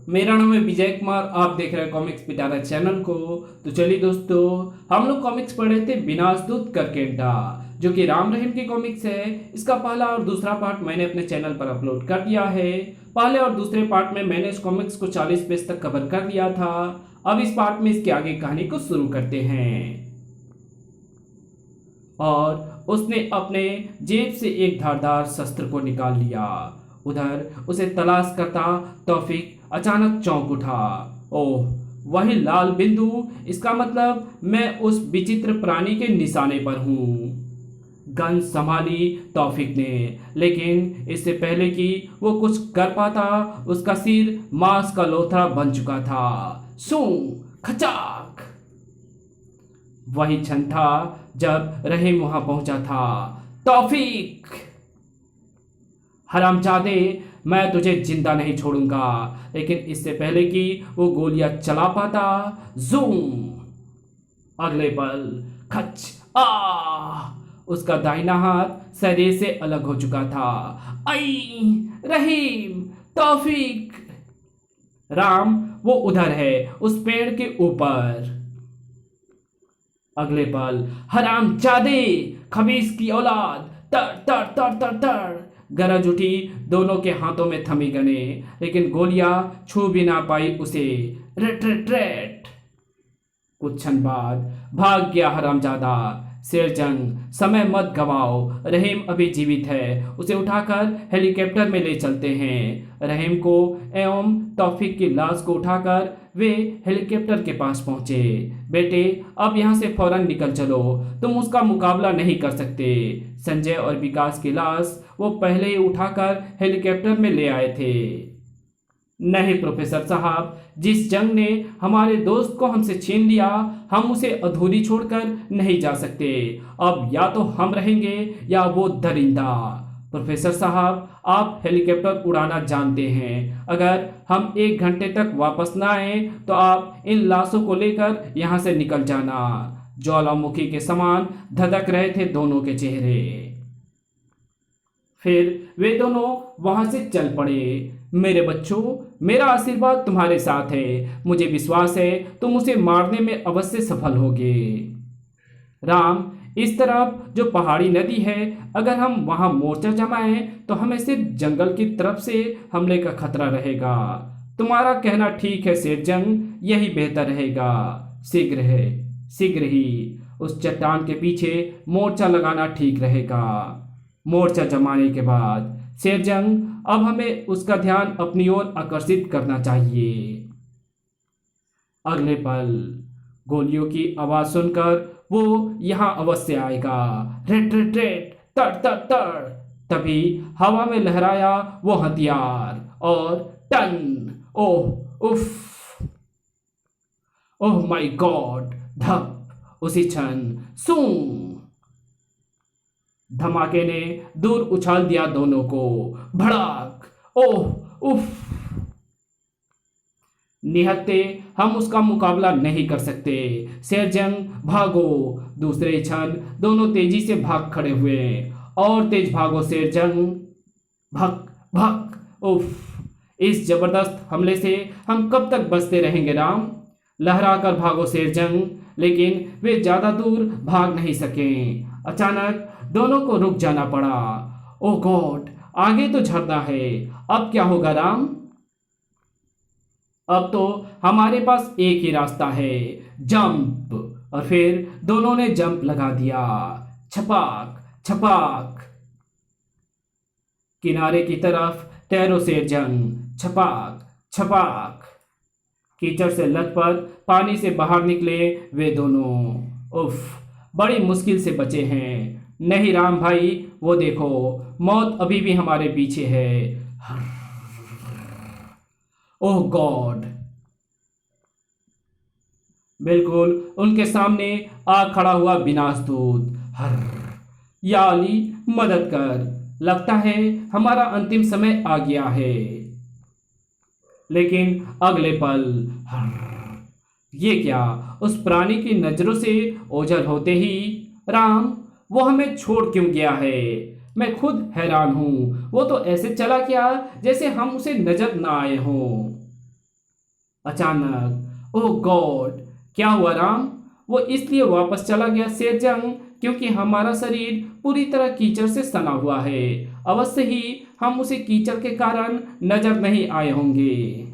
मेरा नाम है विजय कुमार। आप देख रहे हैं कॉमिक्स पिटारा चैनल को। तो चलिए दोस्तों, हम लोग कॉमिक्स पढ़े थे विनाशदूत करकेंटा, जो कि राम रहीम की कॉमिक्स है। इसका पहला और दूसरा पार्ट मैंने अपने चैनल पर अपलोड कर दिया है। पहले और दूसरे पार्ट में मैंने इस कॉमिक्स को 40 पेज तक कवर कर लिया था। अब इस पार्ट में इसके आगे कहानी को शुरू करते हैं। और उसने अपने जेब से एक धारदार शस्त्र को निकाल लिया। उधर उसे तलाश करता तौफीक अचानक चौंक उठा। ओह, वही लाल बिंदु! इसका मतलब मैं उस विचित्र प्राणी के निशाने पर हूं। गन संभाली तौफीक ने, लेकिन इससे पहले कि वो कुछ कर पाता, उसका सिर मांस का लोथड़ा बन चुका था। सू खचाक! वही क्षण था जब रहीम वहां पहुंचा था। तौफीक! हरामजादे, मैं तुझे जिंदा नहीं छोड़ूंगा। लेकिन इससे पहले कि वो गोलियां चला पाता, जूम! अगले पल खच! आ! उसका दाहिना हाथ शरीर से अलग हो चुका था। आई! रहीम! तौफीक! राम, वो उधर है, उस पेड़ के ऊपर। अगले पल हरामजादे, खबीस की औलाद! तर तर तर तर तर गरज उठी। दोनों के हाथों में थमी गने, लेकिन गोलियां छू भी ना पाई उसे। Rate rate rate! कुछ क्षण बाद भाग गया हरामजादा। शेरजंग, समय मत गवाओ, रहीम अभी जीवित है। उसे उठाकर हेलीकॉप्टर में ले चलते हैं। रहीम को एवं तौफीक की लाश को उठाकर वे हेलीकॉप्टर के पास पहुंचे। बेटे, अब यहाँ से फौरन निकल चलो, तुम उसका मुकाबला नहीं कर सकते। संजय और विकास की लाश वो पहले ही उठाकर हेलीकॉप्टर में ले आए थे। नहीं प्रोफेसर साहब, जिस जंग ने हमारे दोस्त को हमसे छीन लिया, हम उसे अधूरी छोड़कर नहीं जा सकते। अब या तो हम रहेंगे या वो दरिंदा। प्रोफेसर साहब, आप हेलीकॉप्टर उड़ाना जानते हैं। अगर हम 1 घंटे तक वापस ना आए तो आप इन लाशों को लेकर यहाँ से निकल जाना। ज्वालामुखी के समान धधक रहे थे दोनों के चेहरे। फिर वे दोनों वहां से चल पड़े। मेरे बच्चों, मेरा आशीर्वाद तुम्हारे साथ है। मुझे विश्वास है तुम उसे मारने में अवश्य सफल होगे। राम, इस तरफ जो पहाड़ी नदी है, अगर हम वहां मोर्चा जमाएं तो हमें सिर्फ जंगल की तरफ से हमले का खतरा रहेगा। तुम्हारा कहना ठीक है शेरजंग, यही बेहतर रहेगा। शीघ्र ही उस चट्टान के पीछे मोर्चा लगाना ठीक रहेगा। मोर्चा जमाने के बाद शेरजंग, अब हमें उसका ध्यान अपनी ओर आकर्षित करना चाहिए। अगले पल गोलियों की आवाज सुनकर वो यहां अवश्य आएगा। Rate rate rate! तर तर तर! तभी हवा में लहराया वो हथियार और टन! ओह उफ! Oh my God! धप! उसी क्षण सू! धमाके ने दूर उछाल दिया दोनों को। भड़ाक! ओह उफ! निहत्ते हम उसका मुकाबला नहीं कर सकते। शेरजंग, भागो! दूसरे क्षण दोनों तेजी से भाग खड़े हुए। और तेज भागो शेरजंग! भक भक! उफ! इस जबरदस्त हमले से हम कब तक बचते रहेंगे राम? लहरा कर भागो शेरजंग! लेकिन वे ज्यादा दूर भाग नहीं सके। अचानक दोनों को रुक जाना पड़ा। ओह गॉड! आगे तो झरना है। अब क्या होगा राम? अब तो हमारे पास एक ही रास्ता है, जंप! और फिर दोनों ने जंप लगा दिया। छपाक छपाक! किनारे की तरफ तैरो शेरजंग! छपाक छपाक! कीचड़ से लथपथ पानी से बाहर निकले वे दोनों। उफ! बड़ी मुश्किल से बचे हैं। नहीं राम भाई, वो देखो, मौत अभी भी हमारे पीछे है। ओह गॉड! बिल्कुल उनके सामने आ खड़ा हुआ विनाशदूत। हर! या अली, मदद कर! लगता है हमारा अंतिम समय आ गया है। लेकिन अगले पल ये क्या? उस प्राणी की नजरों से ओझल होते ही, राम, वो हमें छोड़ क्यों गया है? मैं खुद हैरान हूं। वो तो ऐसे चला गया जैसे हम उसे नजर ना आए हों। अचानक, ओह गॉड, क्या हुआ राम? वो इसलिए वापस चला गया शेरजंग क्योंकि हमारा शरीर पूरी तरह कीचड़ से सना हुआ है। अवश्य ही हम उसे कीचड़ के कारण नजर नहीं आए होंगे।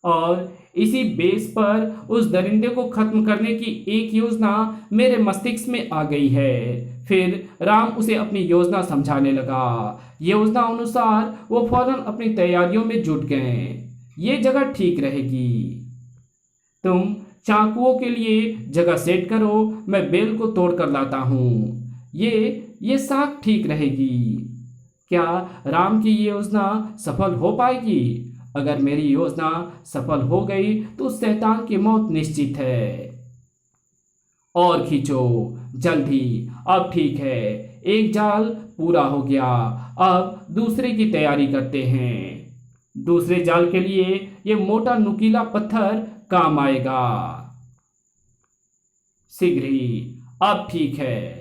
और इसी बेस पर उस दरिंदे को खत्म करने की एक योजना मेरे मस्तिष्क में आ गई है। फिर राम उसे अपनी योजना समझाने लगा। योजना अनुसार वो फौरन अपनी तैयारियों में जुट गए। ये जगह ठीक रहेगी, तुम चाकुओं के लिए जगह सेट करो, मैं बेल को तोड़ कर लाता हूँ। ये साख ठीक रहेगी। क्या राम की ये योजना सफल हो पाएगी? अगर मेरी योजना सफल हो गई तो उस शैतान की मौत निश्चित है। और खींचो जल्दी, अब ठीक है, एक जाल पूरा हो गया। अब दूसरे की तैयारी करते हैं। दूसरे जाल के लिए ये मोटा नुकीला पत्थर काम आएगा। शीघ्र ही, अब ठीक है।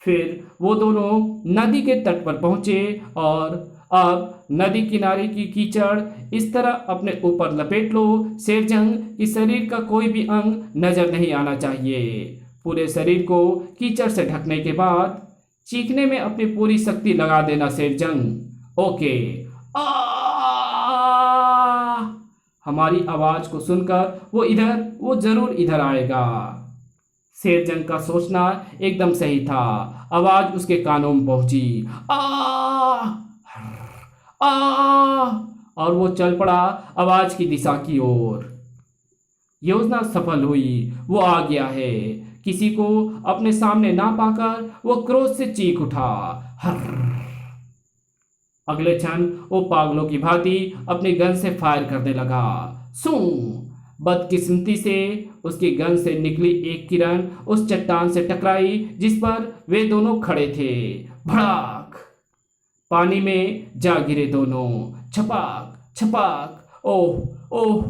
फिर वो दोनों नदी के तट पर पहुंचे और अब नदी किनारे की कीचड़ इस तरह अपने ऊपर लपेट लो शेरजंग कि शरीर का कोई भी अंग नजर नहीं आना चाहिए। पूरे शरीर को कीचड़ से ढकने के बाद चीखने में अपनी पूरी शक्ति लगा देना शेरजंग। ओके। आ हमारी आवाज को सुनकर वो जरूर इधर आएगा। शेरजंग का सोचना एकदम सही था। आवाज उसके कानों में पहुंची। आ और वो चल पड़ा आवाज की दिशा की ओर। योजना सफल हुई, वो आ गया है। किसी को अपने सामने ना पाकर वो क्रोध से चीख उठा। हर अगले क्षण वो पागलों की भांति अपनी गन से फायर करने लगा। सू बदकिस्मती से उसकी गन से निकली एक किरण उस चट्टान से टकराई जिस पर वे दोनों खड़े थे। भड़ाक, पानी में जा गिरे दोनों। छपाक छपाक, ओह ओह।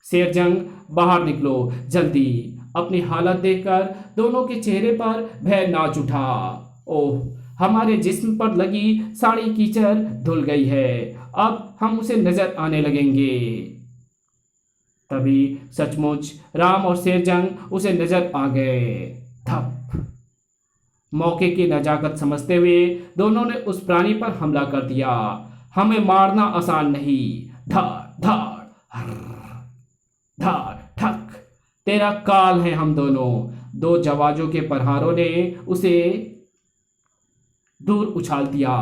शेरजंग, बाहर निकलो जल्दी। अपनी हालत देखकर दोनों के चेहरे पर भय नाच उठा। ओह, हमारे जिस्म पर लगी सारी कीचड़ धुल गई है, अब हम उसे नजर आने लगेंगे। तभी सचमुच राम और शेरजंग उसे नजर आ गए। थप। मौके की नजाकत समझते हुए दोनों ने उस प्राणी पर हमला कर दिया। हमें मारना आसान नहीं। धाड़ धाड़ धाड़ ठक, तेरा काल है हम दोनों। दो जवाजों के प्रहारों ने उसे दूर उछाल दिया।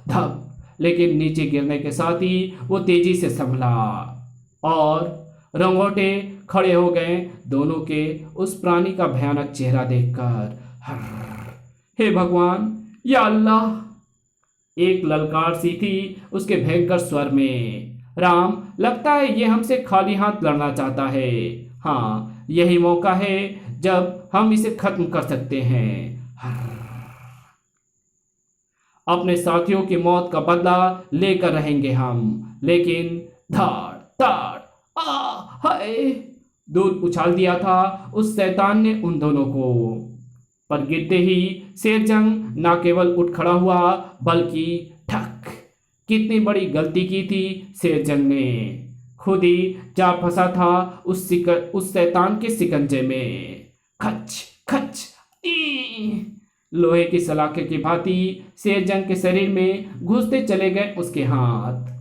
धप, लेकिन नीचे गिरने के साथ ही वो तेजी से संभला और रंगोटे खड़े हो गए दोनों के उस प्राणी का भयानक चेहरा देखकर। हे भगवान, या अल्लाह, एक ललकार सी थी उसके भयंकर स्वर में। राम, लगता है ये हमसे खाली हाथ लड़ना चाहता है। हाँ, यही मौका है जब हम इसे खत्म कर सकते हैं। अपने साथियों की मौत का बदला लेकर रहेंगे हम। लेकिन धाड़ धाड़, हाय, दूर उछाल दिया था उस शैतान ने उन दोनों को। पर गिरते ही शेरजंग न केवल उठ खड़ा हुआ बल्कि ठक, कितनी बड़ी गलती की थी शेरजंग ने। खुद ही जा फंसा था उस शैतान के शिकंजे में। खच खच, लोहे की सलाखे की भांति शेरजंग के शरीर में घुसते चले गए उसके हाथ।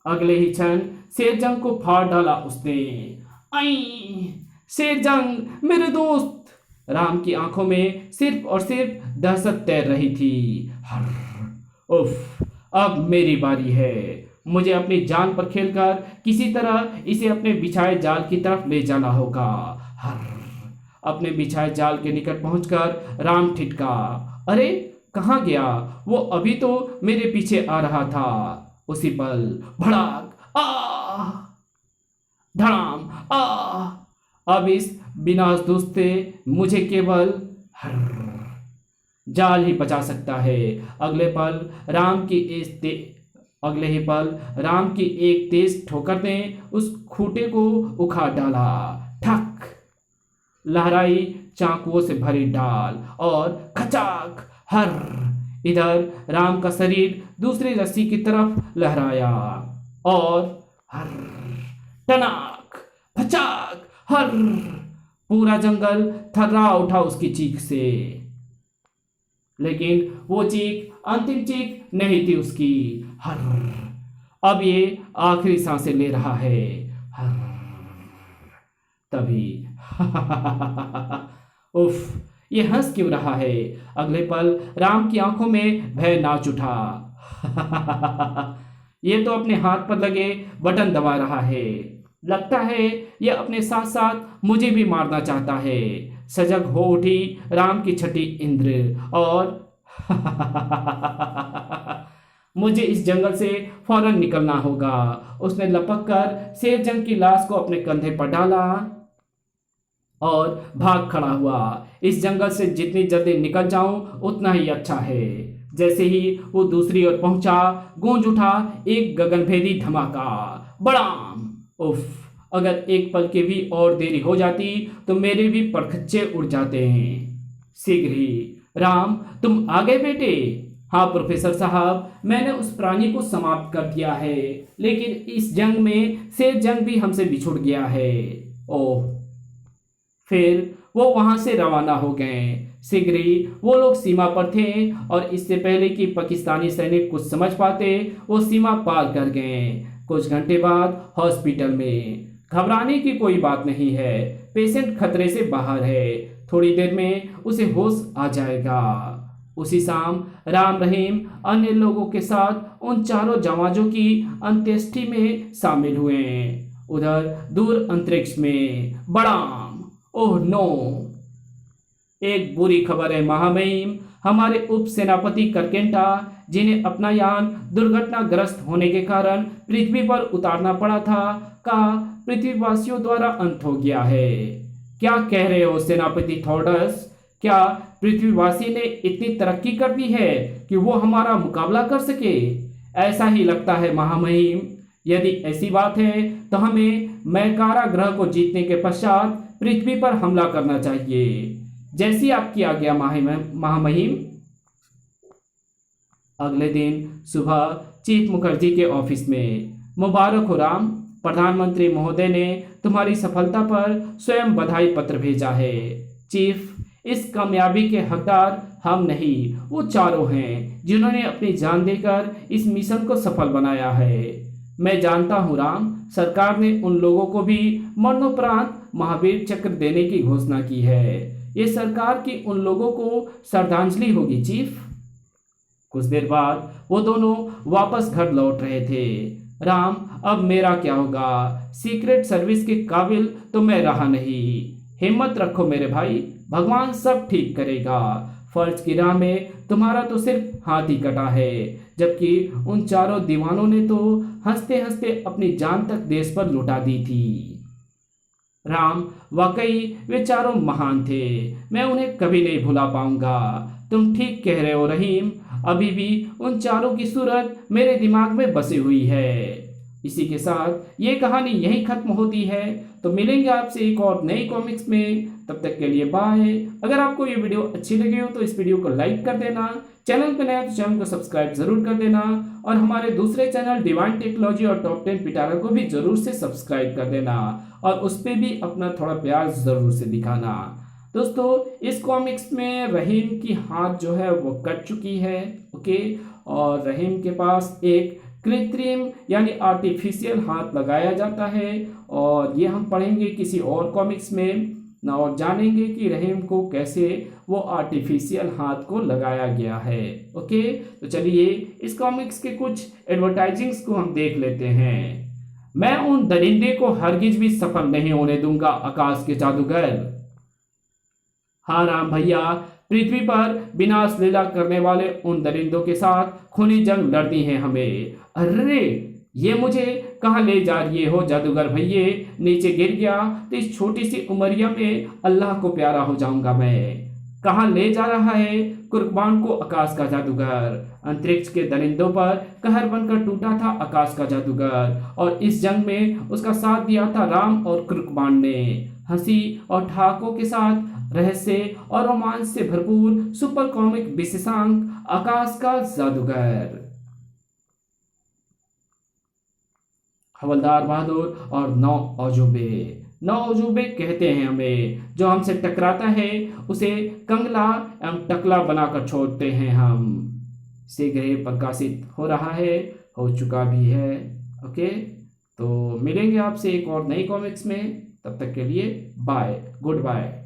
अगले ही क्षण शेरजंग को फाड़ डाला उसने। आई शेरजंग, मेरे दोस्त। राम की आंखों में सिर्फ और सिर्फ दहशत तैर रही थी। उफ, अब मेरी बारी है। मुझे अपनी जान पर खेलकर किसी तरह इसे अपने बिछाए जाल की तरफ ले जाना होगा। अपने बिछाए जाल के निकट पहुंचकर राम ठिठका। अरे, कहाँ गया? वो अभी तो मेरे पीछे आ रहा था। उसी पल भड़ाक, धड़ाम, अब इस विनाश से मुझे केवल जाल ही बचा सकता है। अगले ही पल राम की एक तेज ठोकर ने उस खूंटे को उखाड़ डाला। ठक, लहराई चाकुओं से भरी डाल और खचाक, इधर राम का शरीर दूसरी रस्सी की तरफ लहराया और हर टनाक फचाक हर पूरा जंगल थर्रा उठा उसकी चीख से। लेकिन वो चीख अंतिम चीख नहीं थी उसकी। हर अब ये आखिरी सांसें ले रहा है। हर तभी उफ, ये हंस क्यों रहा है? अगले पल राम की आंखों में भय नाच उठा। ये तो अपने हाथ पर लगे बटन दबा रहा है। लगता है ये अपने साथ साथ मुझे भी मारना चाहता है। सजग हो उठी राम की छठी इंद्र और मुझे इस जंगल से फौरन निकलना होगा। उसने लपक कर शेरजंग की लाश को अपने कंधे पर डाला और भाग खड़ा हुआ। इस जंगल से जितनी जल्दी निकल जाऊं उतना ही अच्छा है। जैसे ही वो दूसरी ओर पहुंचा गूंज उठा एक गगनभेदी धमाका। बड़ाम! उफ, अगर एक पल की भी और देरी हो जाती तो मेरे भी परखच्चे उड़ जाते हैं। शीघ्र ही। राम, तुम आ गए बेटे? हाँ प्रोफेसर साहब, मैंने उस प्राणी को समाप्त कर दिया है, लेकिन इस जंग में शेरजंग भी हमसे बिछुड़ गया है। ओह। फिर वो वहां से रवाना हो गए। शीघ्र ही वो लोग सीमा पर थे और इससे पहले कि पाकिस्तानी सैनिक कुछ समझ पाते वो सीमा पार कर गए। कुछ घंटे बाद हॉस्पिटल में। घबराने की कोई बात नहीं है, पेशेंट खतरे से बाहर है, थोड़ी देर में उसे होश आ जाएगा। उसी शाम राम रहीम अन्य लोगों के साथ उन चारों जवानों की अंत्येष्टि में शामिल हुए। उधर दूर अंतरिक्ष में बड़ाम! Oh no! एक बुरी खबर है महामहिम। हमारे उप सेनापति करकेंटा, जिन्हें अपना यान दुर्घटनाग्रस्त होने के कारण पृथ्वी पर उतारना पड़ा था, का पृथ्वीवासियों द्वारा अंत हो गया है। क्या कह रहे हो सेनापति थॉर्डस? क्या पृथ्वीवासी ने इतनी तरक्की कर दी है कि वो हमारा मुकाबला कर सके? ऐसा ही लगता है महामहिम। यदि ऐसी बात है तो हमें मैकारा ग्रह को जीतने के पश्चात पृथ्वी पर हमला करना चाहिए। जैसी आपकी आज्ञा महामहिम। अगले दिन सुबह चीफ मुखर्जी के ऑफिस में। मुबारक हो राम, प्रधानमंत्री महोदय ने तुम्हारी सफलता पर स्वयं बधाई पत्र भेजा है। चीफ, इस कामयाबी के हकदार हम नहीं, वो चारों हैं जिन्होंने अपनी जान देकर इस मिशन को सफल बनाया है। मैं जानता हूँ राम, सरकार ने उन लोगों को भी मरणोपरांत महावीर चक्र देने की घोषणा की है। ये सरकार की उन लोगों को श्रद्धांजलि होगी चीफ। कुछ देर बाद वो दोनों वापस घर लौट रहे थे। राम, अब मेरा क्या होगा? सीक्रेट सर्विस के काबिल तो मैं रहा नहीं। हिम्मत रखो मेरे भाई, भगवान सब ठीक करेगा। फर्ज की राह में तुम्हारा तो सिर्फ हाथ ही कटा है, जबकि उन चारों दीवानों ने तो हंसते हंसते अपनी जान तक देश पर लुटा दी थी। राम, वाकई वे चारों महान थे, मैं उन्हें कभी नहीं भुला पाऊंगा। तुम ठीक कह रहे हो रहीम, अभी भी उन चारों की सूरत मेरे दिमाग में बसी हुई है। इसी के साथ ये कहानी यहीं खत्म होती है। तो मिलेंगे आपसे एक और नई कॉमिक्स में, तब तक के लिए बाय। अगर आपको ये वीडियो अच्छी लगी हो तो इस वीडियो को लाइक कर देना, चैनल पर नया तो चैनल को सब्सक्राइब जरूर कर देना और हमारे दूसरे चैनल डिवाइन टेक्नोलॉजी और टॉप 10 पिटारा को भी जरूर से सब्सक्राइब कर देना और उस पर भी अपना थोड़ा प्यार जरूर से दिखाना। दोस्तों, इस कॉमिक्स में रहीम की हाथ जो है वो कट चुकी है, ओके, और रहीम के पास एक कृत्रिम यानी आर्टिफिशियल हाथ लगाया जाता है और ये हम पढ़ेंगे किसी और कॉमिक्स में ना, और जानेंगे कि रहीम को कैसे वो आर्टिफिशियल हाथ को लगाया गया है। ओके, तो चलिए इस कॉमिक्स के कुछ एडवर्टाइजिंग्स को हम देख लेते हैं। मैं उन दरिंदे को हरगिज भी सफल नहीं होने दूंगा, आकाश के जादूगर। हाँ राम भैया, पृथ्वी पर विनाश लीला करने वाले उन दरिंदों के साथ खूनी जंग लड़नी है हमें। अरे, ये मुझे कहाँ ले जा रही हो जादूगर भैया? नीचे गिर गया तो इस छोटी सी उमरिया में अल्लाह को प्यारा हो जाऊंगा मैं। कहाँ ले जा रहा है कुर्बान को आकाश का जादूगर? अंतरिक्ष के दरिंदों पर कहर बनकर टूटा था आकाश का जादूगर और इस जंग में उसका साथ दिया था राम और कुर्बान ने। हंसी और ठहाकों के साथ रहस्य और रोमांच से भरपूर सुपर कॉमिक विशेषांक आकाश का जादूगर, हवलदार बहादुर और 9 अजूबे। 9 अजूबे कहते हैं हमें, जो हमसे टकराता है उसे कंगला एवं टकला बनाकर छोड़ते हैं हम। शीघ्र ही प्रकाशित हो रहा है, हो चुका भी है। ओके, तो मिलेंगे आपसे एक और नई कॉमिक्स में, तब तक के लिए बाय, गुड बाय।